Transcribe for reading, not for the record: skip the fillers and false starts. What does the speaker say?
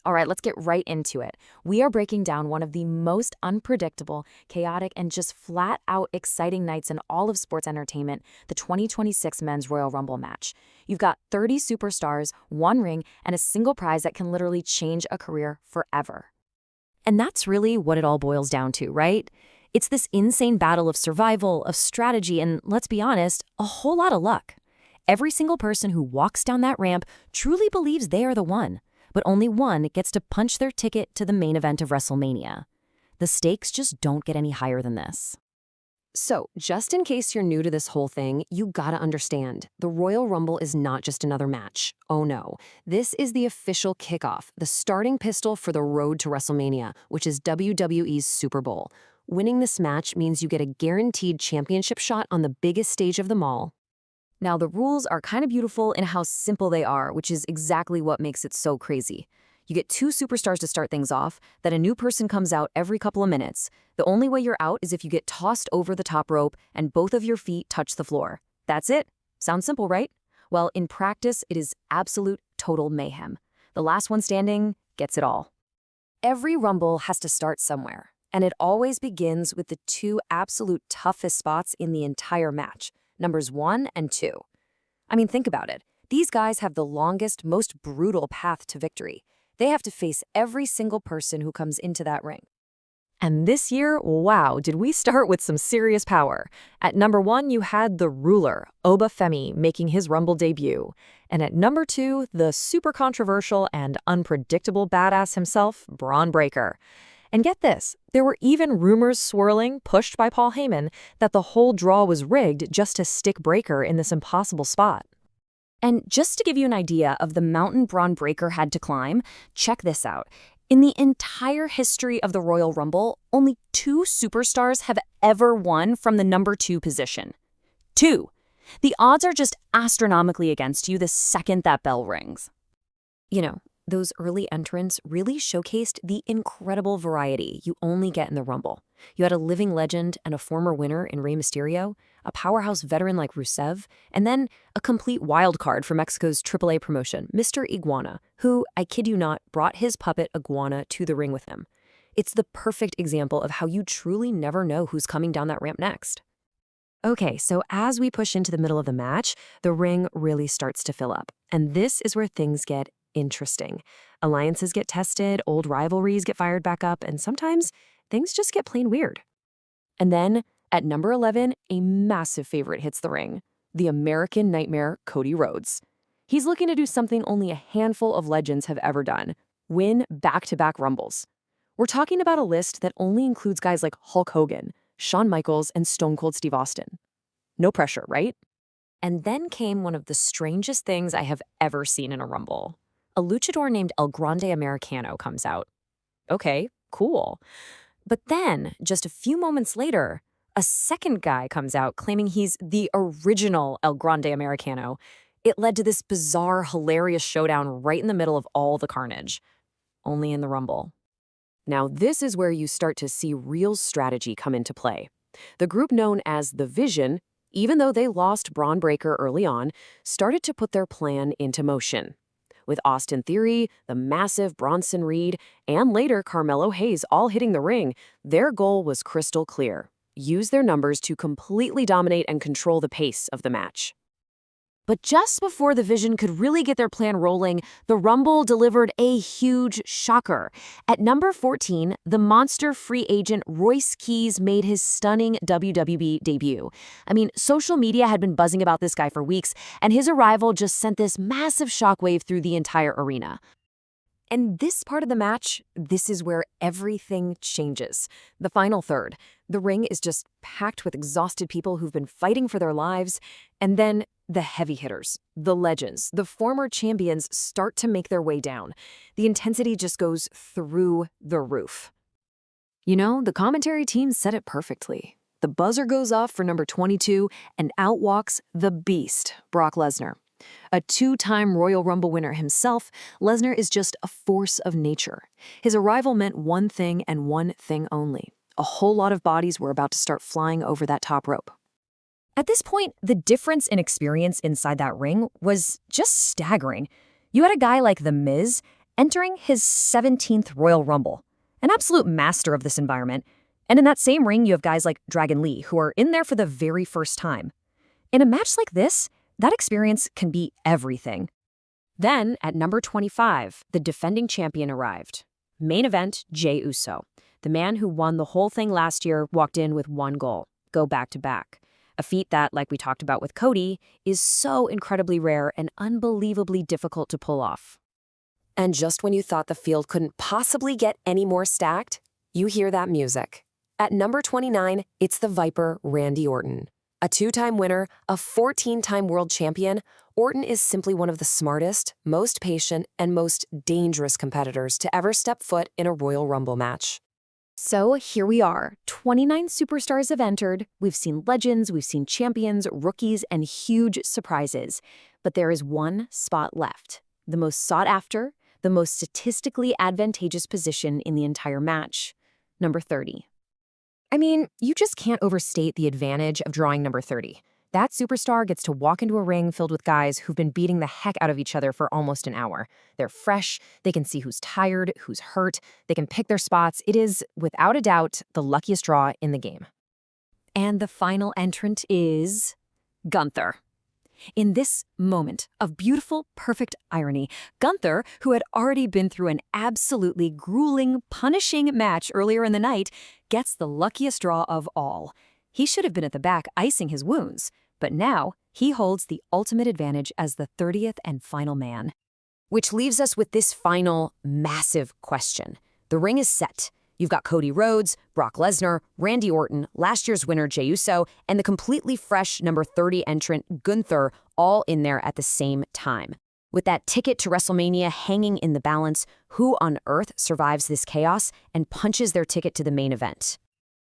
All right, let's get right into it. We are breaking down one of the most unpredictable, chaotic, and just flat out exciting nights in all of sports entertainment, the 2026 Men's Royal Rumble match. You've got 30 superstars, one ring, and a single prize that can literally change a career forever. And that's really what it all boils down to, right? It's this insane battle of survival, of strategy, and let's be honest, a whole lot of luck. Every single person who walks down that ramp truly believes they are the one. But only one gets to punch their ticket to the main event of WrestleMania. The stakes just don't get any higher than this. So, just in case you're new to this whole thing, you gotta understand, the Royal Rumble is not just another match. Oh no. This is the official kickoff, the starting pistol for the road to WrestleMania, which is WWE's Super Bowl. Winning this match means you get a guaranteed championship shot on the biggest stage of them all. Now, the rules are kind of beautiful in how simple they are, which is exactly what makes it so crazy. You get two superstars to start things off, then a new person comes out every couple of minutes. The only way you're out is if you get tossed over the top rope and both of your feet touch the floor. That's it. Sounds simple, right? Well, in practice, it is absolute total mayhem. The last one standing gets it all. Every Rumble has to start somewhere, and it always begins with the two absolute toughest spots in the entire match. Numbers 1 and 2. I mean, think about it. These guys have the longest, most brutal path to victory. They have to face every single person who comes into that ring. And this year, wow, did we start with some serious power. At number 1, you had the ruler, Obafemi, making his Rumble debut. And at number 2, the super controversial and unpredictable badass himself, Braun Breaker. And get this, there were even rumors swirling, pushed by Paul Heyman, that the whole draw was rigged just to stick Breaker in this impossible spot. And just to give you an idea of the mountain Braun Breaker had to climb, check this out. In the entire history of the Royal Rumble, only 2 superstars have ever won from the number 2 position. 2. The odds are just astronomically against you the second that bell rings. You know, those early entrants really showcased the incredible variety you only get in the Rumble. You had a living legend and a former winner in Rey Mysterio, a powerhouse veteran like Rusev, and then a complete wild card for Mexico's AAA promotion, Mr. Iguana, who, I kid you not, brought his puppet Iguana to the ring with him. It's the perfect example of how you truly never know who's coming down that ramp next. Okay, so as we push into the middle of the match, the ring really starts to fill up. And this is where things get interesting. Alliances get tested, old rivalries get fired back up, and sometimes things just get plain weird. And then, at number 11, a massive favorite hits the ring, the American Nightmare, Cody Rhodes. He's looking to do something only a handful of legends have ever done, win back-to-back Rumbles. We're talking about a list that only includes guys like Hulk Hogan, Shawn Michaels, and Stone Cold Steve Austin. No pressure, right? And then came one of the strangest things I have ever seen in a Rumble. A luchador named El Grande Americano comes out. Okay, cool. But then, just a few moments later, a second guy comes out claiming he's the original El Grande Americano. It led to this bizarre, hilarious showdown right in the middle of all the carnage. Only in the Rumble. Now, this is where you start to see real strategy come into play. The group known as The Vision, even though they lost Braun Breaker early on, started to put their plan into motion. With Austin Theory, the massive Bronson Reed, and later Carmelo Hayes all hitting the ring, their goal was crystal clear. Use their numbers to completely dominate and control the pace of the match. But just before the Vision could really get their plan rolling, the Rumble delivered a huge shocker. At number 14, the monster free agent Royce Keys made his stunning WWE debut. I mean, social media had been buzzing about this guy for weeks, and his arrival just sent this massive shockwave through the entire arena. And this part of the match, this is where everything changes. The final third. The ring is just packed with exhausted people who've been fighting for their lives, and then the heavy hitters, the legends, the former champions start to make their way down. The intensity just goes through the roof. You know, the commentary team said it perfectly. The buzzer goes off for number 22, and out walks the beast, Brock Lesnar. A 2-time Royal Rumble winner himself, Lesnar is just a force of nature. His arrival meant one thing and one thing only. A whole lot of bodies were about to start flying over that top rope. At this point, the difference in experience inside that ring was just staggering. You had a guy like The Miz, entering his 17th Royal Rumble. An absolute master of this environment. And in that same ring, you have guys like Dragon Lee, who are in there for the very first time. In a match like this, that experience can be everything. Then, at number 25, the defending champion arrived. Main event, Jey Uso. The man who won the whole thing last year walked in with one goal: go back-to-back. A feat that, like we talked about with Cody, is so incredibly rare and unbelievably difficult to pull off. And just when you thought the field couldn't possibly get any more stacked, you hear that music. At number 29, it's the Viper, Randy Orton. A 2-time winner, a 14-time world champion, Orton is simply one of the smartest, most patient, and most dangerous competitors to ever step foot in a Royal Rumble match. So here we are. 29 superstars have entered. We've seen legends, we've seen champions, rookies, and huge surprises. But there is one spot left. The most sought after, the most statistically advantageous position in the entire match. Number 30. I mean, you just can't overstate the advantage of drawing number 30. That superstar gets to walk into a ring filled with guys who've been beating the heck out of each other for almost an hour. They're fresh, they can see who's tired, who's hurt, they can pick their spots. It is, without a doubt, the luckiest draw in the game. And the final entrant is Gunther. In this moment of beautiful, perfect irony, Gunther, who had already been through an absolutely grueling, punishing match earlier in the night, gets the luckiest draw of all. He should have been at the back icing his wounds, but now he holds the ultimate advantage as the 30th and final man. Which leaves us with this final, massive question. The ring is set. You've got Cody Rhodes, Brock Lesnar, Randy Orton, last year's winner Jey Uso, and the completely fresh number 30 entrant Gunther all in there at the same time. With that ticket to WrestleMania hanging in the balance, who on earth survives this chaos and punches their ticket to the main event?